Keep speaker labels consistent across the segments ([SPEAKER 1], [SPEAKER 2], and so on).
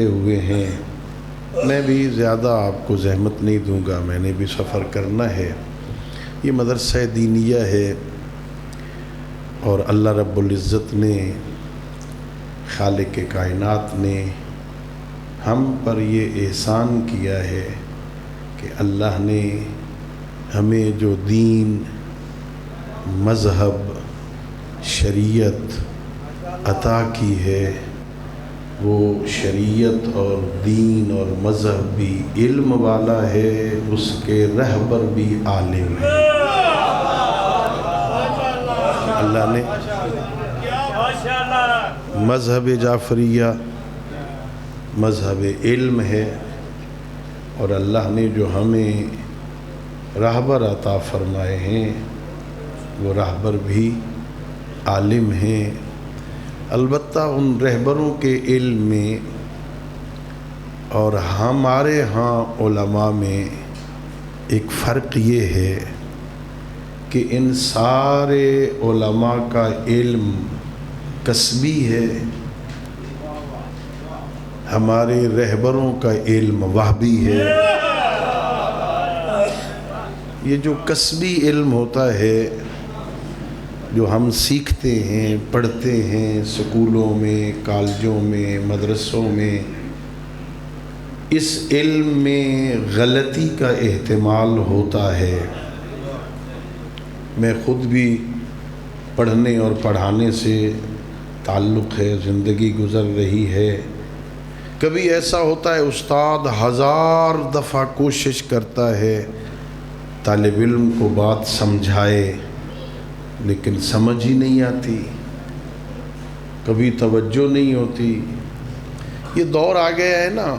[SPEAKER 1] ہوئے ہیں، میں بھی زیادہ آپ کو زحمت نہیں دوں گا، میں نے بھی سفر کرنا ہے۔ یہ مدرسہ دینیہ ہے اور اللہ رب العزت نے، خالق کائنات نے ہم پر یہ احسان کیا ہے کہ اللہ نے ہمیں جو دین، مذہب، شریعت عطا کی ہے، وہ شریعت اور دین اور مذہب بھی علم والا ہے، اس کے رہبر بھی عالم ہے۔ اللہ نے مذہب جعفریہ مذہب علم ہے، اور اللہ نے جو ہمیں رہبر عطا فرمائے ہیں وہ رہبر بھی عالم ہیں۔ البتہ ان رہبروں کے علم میں اور ہمارے ہاں علماء میں ایک فرق یہ ہے کہ ان سارے علماء کا علم کسبی ہے، ہمارے رہبروں کا علم وہبی ہے۔ یہ جو کسبی علم ہوتا ہے، جو ہم سیکھتے ہیں، پڑھتے ہیں سکولوں میں، کالجوں میں، مدرسوں میں، اس علم میں غلطی کا احتمال ہوتا ہے۔ میں خود بھی پڑھنے اور پڑھانے سے تعلق ہے، زندگی گزر رہی ہے۔ کبھی ایسا ہوتا ہے استاد 1000 دفعہ کوشش کرتا ہے طالب علم کو بات سمجھائے، لیکن سمجھ ہی نہیں آتی، کبھی توجہ نہیں ہوتی۔ یہ دور آ گیا ہے نا،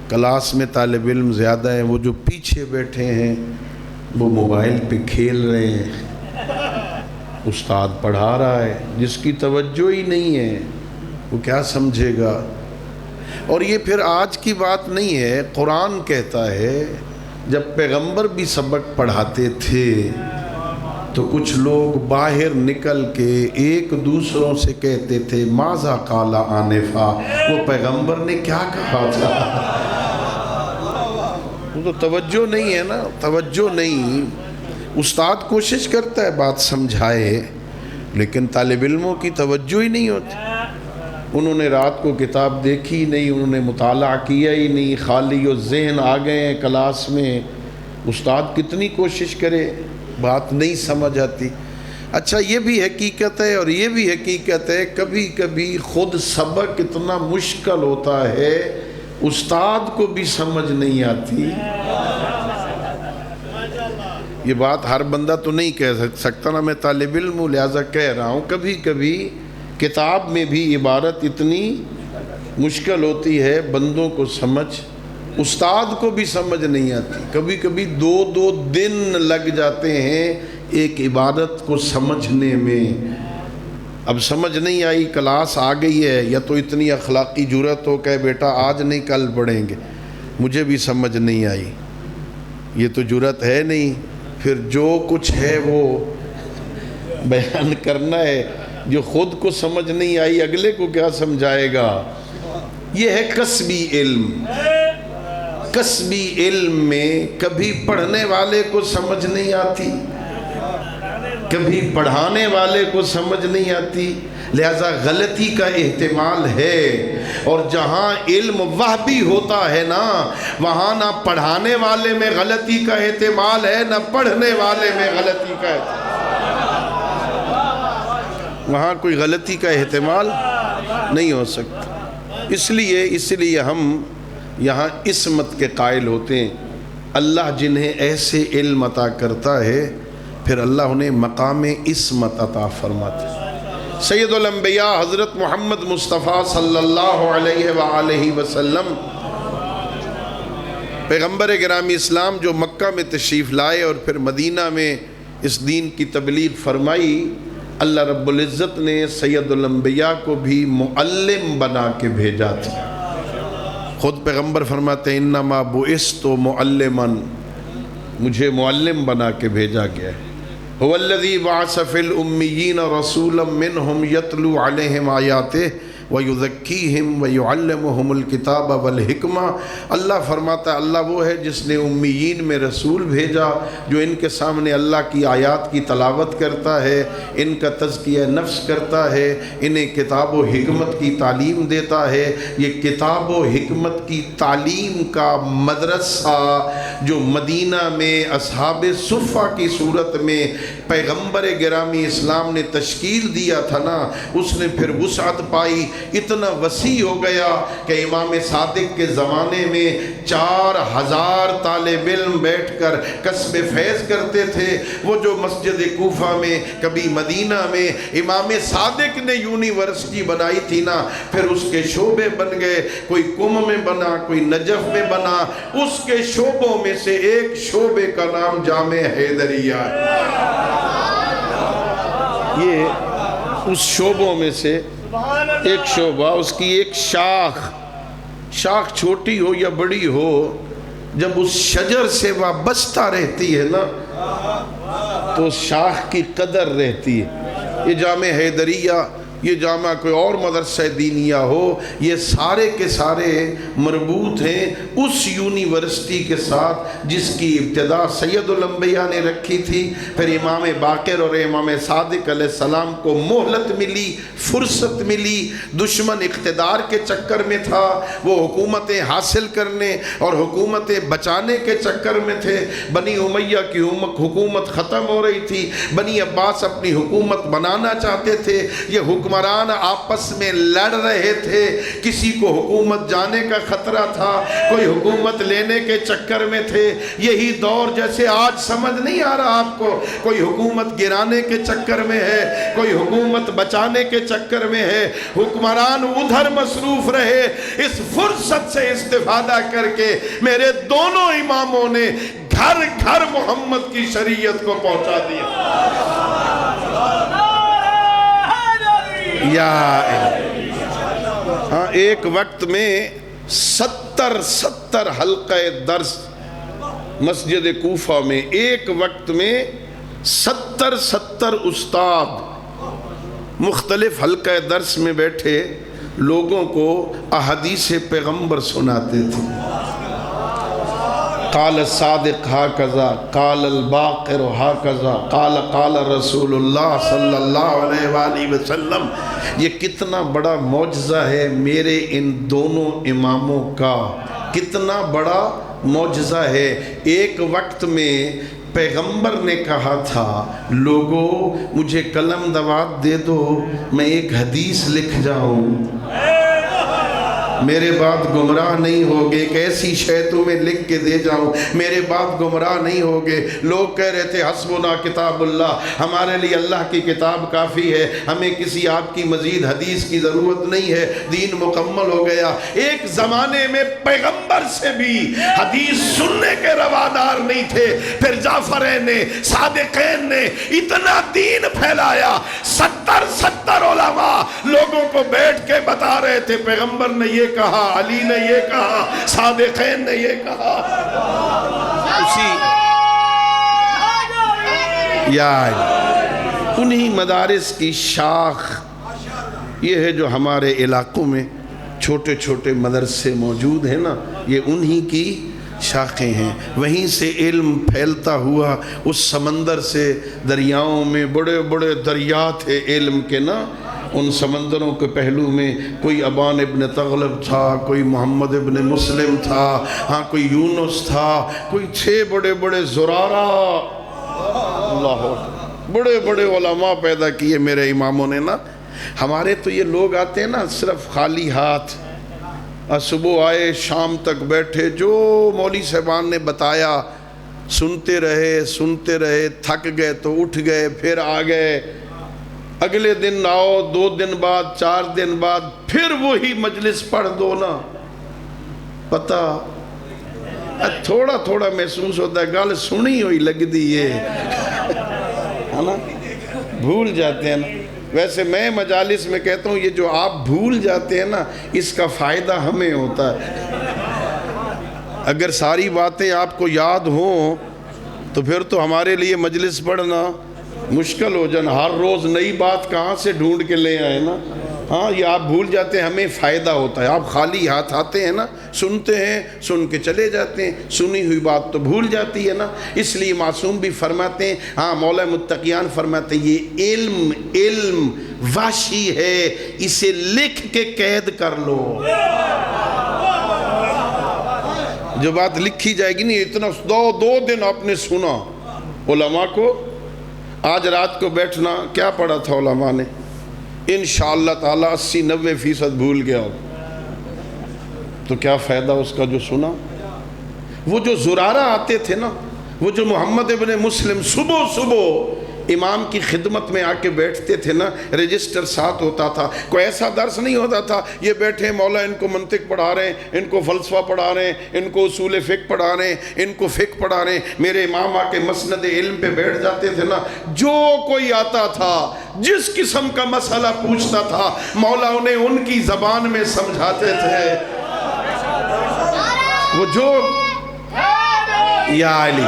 [SPEAKER 1] کلاس میں طالب علم زیادہ ہیں، وہ جو پیچھے بیٹھے ہیں وہ موبائل پہ کھیل رہے ہیں، استاد پڑھا رہا ہے، جس کی توجہ ہی نہیں ہے وہ کیا سمجھے گا۔ اور یہ پھر آج کی بات نہیں ہے، قرآن کہتا ہے جب پیغمبر بھی سبق پڑھاتے تھے تو کچھ لوگ باہر نکل کے ایک دوسروں سے کہتے تھے ماذا قال آنفا، وہ پیغمبر نے کیا کہا تھا۔ وہ تو توجہ نہیں ہے نا، توجہ نہیں۔ استاد کوشش کرتا ہے بات سمجھائے، لیکن طالب علموں کی توجہ ہی نہیں ہوتی۔ انہوں نے رات کو کتاب دیکھی ہی نہیں، انہوں نے مطالعہ کیا ہی نہیں، خالی و ذہن آ گئے ہیں کلاس میں۔ استاد کتنی کوشش کرے، بات نہیں سمجھ آتی۔ اچھا، یہ بھی حقیقت ہے اور یہ بھی حقیقت ہے کبھی کبھی خود سبق اتنا مشکل ہوتا ہے استاد کو بھی سمجھ نہیں آتی۔ یہ بات ہر بندہ تو نہیں کہہ سکتا نا، میں طالب علم ہوں لہٰذا کہہ رہا ہوں، کبھی کبھی کتاب میں بھی عبارت اتنی مشکل ہوتی ہے بندوں کو سمجھ، استاد کو بھی سمجھ نہیں آتی۔ کبھی کبھی 2 دن لگ جاتے ہیں ایک عبادت کو سمجھنے میں۔ اب سمجھ نہیں آئی، کلاس آ گئی ہے، یا تو اتنی اخلاقی جرأت ہو کہ بیٹا آج نہیں کل پڑھیں گے، مجھے بھی سمجھ نہیں آئی۔ یہ تو جرأت ہے نہیں، پھر جو کچھ ہے وہ بیان کرنا ہے۔ جو خود کو سمجھ نہیں آئی اگلے کو کیا سمجھائے گا۔ یہ ہے کسبی علم۔ کسبی علم میں کبھی پڑھنے والے کو سمجھ نہیں آتی، کبھی پڑھانے والے کو سمجھ نہیں آتی، لہذا غلطی کا احتمال ہے۔ اور جہاں علم وہبی ہوتا ہے نا، وہاں نہ پڑھانے والے میں غلطی کا احتمال ہے، نہ پڑھنے والے میں غلطی کا احتمال۔ وہاں کوئی غلطی کا احتمال نہیں ہو سکتا۔ اس لیے ہم یہاں عصمت کے قائل ہوتے ہیں۔ اللہ جنہیں ایسے علم عطا کرتا ہے پھر اللہ انہیں مقام عصمت عطا فرماتے ہیں۔ سید الانبیاء حضرت محمد مصطفیٰ صلی اللہ علیہ وآلہ وسلم، پیغمبر گرامی اسلام جو مکہ میں تشریف لائے اور پھر مدینہ میں اس دین کی تبلیغ فرمائی، اللہ رب العزت نے سید الانبیاء کو بھی معلم بنا کے بھیجا تھا۔ خود پیغمبر فرماتے ہیں انما بعثت معلما، مجھے معلم بنا کے بھیجا گیا ہے۔ هو الذی بعث فی الامیین رسولا منہم یتلو علیہم آیاتہ وَيُذَكِّيهِمْ وَيُعَلِّمُهُمُ الْكِتَابَ وَالْحِکْمَةَ۔ اللہ فرماتا ہے اللہ وہ ہے جس نے امیین میں رسول بھیجا جو ان کے سامنے اللہ کی آیات کی تلاوت کرتا ہے، ان کا تزکیہ نفس کرتا ہے، انہیں کتاب و حکمت کی تعلیم دیتا ہے۔ یہ کتاب و حکمت کی تعلیم کا مدرسہ جو مدینہ میں اصحاب صفہ کی صورت میں پیغمبر گرامی اسلام نے تشکیل دیا تھا نا، اس نے پھر وسعت پائی، اتنا وسیع ہو گیا کہ امام صادق کے زمانے میں 4000 طالب علم بیٹھ کر کسب فیض کرتے تھے۔ وہ جو مسجد کوفہ میں کبھی مدینہ میں امام صادق نے یونیورسٹی بنائی تھی نا، پھر اس کے شعبے بن گئے، کوئی قم میں بنا، کوئی نجف میں بنا، اس کے شعبوں میں سے ایک شعبے کا نام جامع حیدریہ ہے۔ یہ اس شعبوں میں سے ایک شعبہ، اس کی ایک شاخ چھوٹی ہو یا بڑی ہو، جب اس شجر سے وابستہ رہتی ہے نا تو اس شاخ کی قدر رہتی ہے۔ یہ جامع حیدریہ، یہ جامعہ کوئی اور مدرسہ دینیہ ہو، یہ سارے کے سارے مربوط ہیں اس یونیورسٹی کے ساتھ جس کی ابتدا سید الانبیاء نے رکھی تھی۔ پھر امام باقر اور امام صادق علیہ السلام کو مہلت ملی، فرصت ملی، دشمن اقتدار کے چکر میں تھا، وہ حکومتیں حاصل کرنے اور حکومتیں بچانے کے چکر میں تھے۔ بنی امیہ کی حکومت ختم ہو رہی تھی، بنی عباس اپنی حکومت بنانا چاہتے تھے، یہ حکمران آپس میں لڑ رہے تھے، کسی کو حکومت جانے کا خطرہ تھا، کوئی حکومت لینے کے چکر میں تھے۔ یہی دور جیسے آج سمجھ نہیں آ رہا آپ کو، کوئی حکومت گرانے کے چکر میں ہے، کوئی حکومت بچانے کے چکر میں ہے، حکمران ادھر مصروف رہے۔ اس فرصت سے استفادہ کر کے میرے دونوں اماموں نے گھر گھر محمد کی شریعت کو پہنچا دیا۔ ہاں، ایک وقت میں 70 حلقہ درس مسجد کوفہ میں، ایک وقت میں 70 استاد مختلف حلقہ درس میں بیٹھے لوگوں کو احادیث پیغمبر سناتے تھے۔ قال الصادق ہاکذا، قال الباقر ہاکذا، قال رسول اللہ صلی اللہ علیہ وآلہ وسلم۔ یہ کتنا بڑا معجزہ ہے میرے ان دونوں اماموں کا، کتنا بڑا معجزہ ہے۔ ایک وقت میں پیغمبر نے کہا تھا لوگوں مجھے قلم دوات دے دو، میں ایک حدیث لکھ جاؤں، میرے بعد گمراہ نہیں ہوگے، ایک ایسی شے تمہیں لکھ کے دے جاؤں، میرے بعد گمراہ نہیں ہوگے۔ لوگ کہہ رہے تھے حسبنا کتاب اللہ، ہمارے لیے اللہ کی کتاب کافی ہے، ہمیں کسی آپ کی مزید حدیث کی ضرورت نہیں ہے، دین مکمل ہو گیا۔ ایک زمانے میں پیغمبر سے بھی حدیث سننے کے روادار نہیں تھے، پھر جعفرین نے، صادقین نے اتنا دین پھیلایا، 70 علماء لوگوں کو بیٹھ کے بتا رہے تھے پیغمبر نے یہ کہا، علی نے یہ کہا، صادقین نے یہ کہا۔ انہی مدارس کی شاخ یہ ہے جو ہمارے علاقوں میں چھوٹے چھوٹے مدرسے موجود ہیں نا، یہ انہی کی شاخیں ہیں۔ وہیں سے علم پھیلتا ہوا اس سمندر سے دریاؤں میں، بڑے بڑے دریا تھے علم کے نا، ان سمندروں کے پہلو میں کوئی ابان ابن تغلب تھا، کوئی محمد ابن مسلم تھا، ہاں کوئی یونس تھا، کوئی 6 بڑے بڑے زرارہ، اللہ بڑے بڑے علماء پیدا کیے میرے اماموں نے نا۔ ہمارے تو یہ لوگ آتے ہیں نا صرف خالی ہاتھ، صبح آئے شام تک بیٹھے، جو مولوی صاحبان نے بتایا سنتے رہے، تھک گئے تو اٹھ گئے، پھر آ گئے، اگلے دن آؤ، 2 دن بعد، 4 دن بعد پھر وہی مجلس پڑھ دو نا، پتہ تھوڑا تھوڑا محسوس ہوتا ہے گل سنی ہوئی لگ دی ہے نا، بھول جاتے ہیں نا۔ ویسے میں مجالس میں کہتا ہوں یہ جو آپ بھول جاتے ہیں نا اس کا فائدہ ہمیں ہوتا ہے۔ اگر ساری باتیں آپ کو یاد ہوں تو پھر تو ہمارے لیے مجلس پڑھنا مشکل ہو جانا، ہر روز نئی بات کہاں سے ڈھونڈ کے لے آئے نا، ہاں یہ آپ بھول جاتے ہیں، ہمیں فائدہ ہوتا ہے، آپ خالی ہاتھ آتے ہیں نا، سنتے ہیں، سن کے چلے جاتے ہیں، سنی ہوئی بات تو بھول جاتی ہے نا۔ اس لیے معصوم بھی فرماتے ہیں، ہاں مولا متقیان فرماتے ہیں یہ علم واشی ہے، اسے لکھ کے قید کر لو۔ جو بات لکھی جائے گی نہیں، اتنا دو دن آپ نے سنا علماء کو، آج رات کو بیٹھنا کیا پڑھا تھا علماء نے، انشاءاللہ تعالیٰ 80-90% بھول گیا ہو تو کیا فائدہ اس کا جو سنا۔ وہ جو زرارہ آتے تھے نا، وہ جو محمد ابن مسلم صبح امام کی خدمت میں آ کے بیٹھتے تھے نا، رجسٹر ساتھ ہوتا تھا، کوئی ایسا درس نہیں ہوتا تھا یہ بیٹھے مولا ان کو منطق پڑھا رہے ہیں، ان کو فلسفہ پڑھا رہے ہیں، ان کو اصول فقہ پڑھا رہے ہیں، ان کو فقہ پڑھا رہے ہیں۔ میرے امام آ کے مسند علم پہ بیٹھ جاتے تھے نا، جو کوئی آتا تھا جس قسم کا مسئلہ پوچھتا تھا مولا انہیں ان کی زبان میں سمجھاتے تھے۔ وہ جو یا علی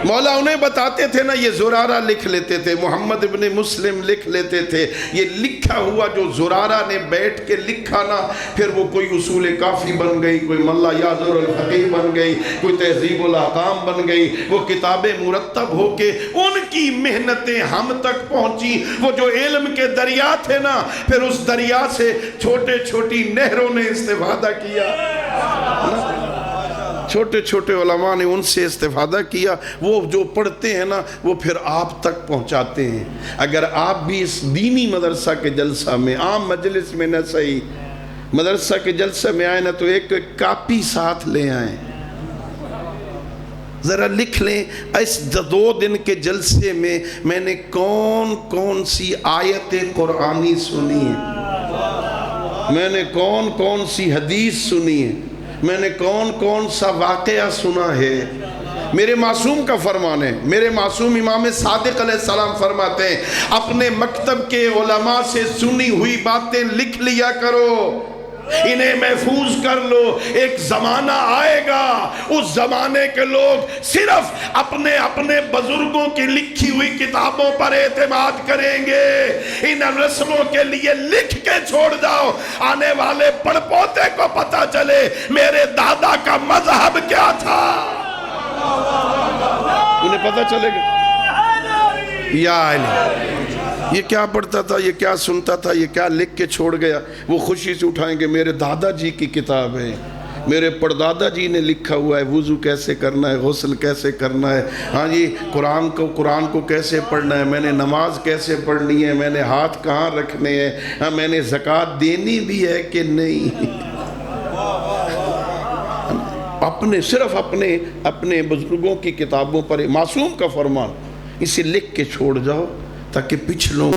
[SPEAKER 1] مولا انہیں بتاتے تھے نا، یہ زرارہ لکھ لیتے تھے، محمد ابن مسلم لکھ لیتے تھے۔ یہ لکھا ہوا جو زرارہ نے بیٹھ کے لکھا نا، پھر وہ کوئی اصول کافی بن گئی، کوئی ملا یازر الفقیہ بن گئی، کوئی تہذیب الاحکام بن گئی، وہ کتابیں مرتب ہو کے ان کی محنتیں ہم تک پہنچی۔ وہ جو علم کے دریا تھے نا، پھر اس دریا سے چھوٹے چھوٹی نہروں نے استفادہ کیا، چھوٹے چھوٹے علماء نے ان سے استفادہ کیا۔ وہ جو پڑھتے ہیں نا وہ پھر آپ تک پہنچاتے ہیں۔ اگر آپ بھی اس دینی مدرسہ کے جلسہ میں، عام مجلس میں نہ صحیح، مدرسہ کے جلسہ میں آئے نا، تو ایک کاپی ساتھ لے آئیں، ذرا لکھ لیں اس 2 دن کے جلسے میں نے کون سی آیت قرآنی سنی ہے، میں نے کون سی حدیث سنی ہے، میں نے کون سا واقعہ سنا ہے۔ میرے معصوم کا فرمان ہے، میرے معصوم امام صادق علیہ السلام فرماتے ہیں اپنے مکتب کے علماء سے سنی ہوئی باتیں لکھ لیا کرو، انہیں محفوظ کر لو۔ ایک زمانہ آئے گا، اس زمانے کے لوگ صرف اپنے بزرگوں کی لکھی ہوئی کتابوں پر اعتماد کریں گے۔ ان رسموں کے لیے لکھ کے چھوڑ جاؤ، آنے والے پڑ پوتے کو پتہ چلے میرے دادا کا مذہب کیا تھا، انہیں پتہ چلے گا۔ یا علی یہ کیا پڑھتا تھا، یہ کیا سنتا تھا، یہ کیا لکھ کے چھوڑ گیا، وہ خوشی سے اٹھائیں گے میرے دادا جی کی کتاب ہے، میرے پردادا جی نے لکھا ہوا ہے، وضو کیسے کرنا ہے، غسل کیسے کرنا ہے، ہاں جی قرآن کو کیسے پڑھنا ہے، میں نے نماز کیسے پڑھنی ہے، میں نے ہاتھ کہاں رکھنے ہیں، ہاں میں نے زکوٰۃ دینی بھی ہے کہ نہیں۔ صرف اپنے بزرگوں کی کتابوں پر معصوم کا فرمان، اسے لکھ کے چھوڑ جاؤ تاکہ پچھلوں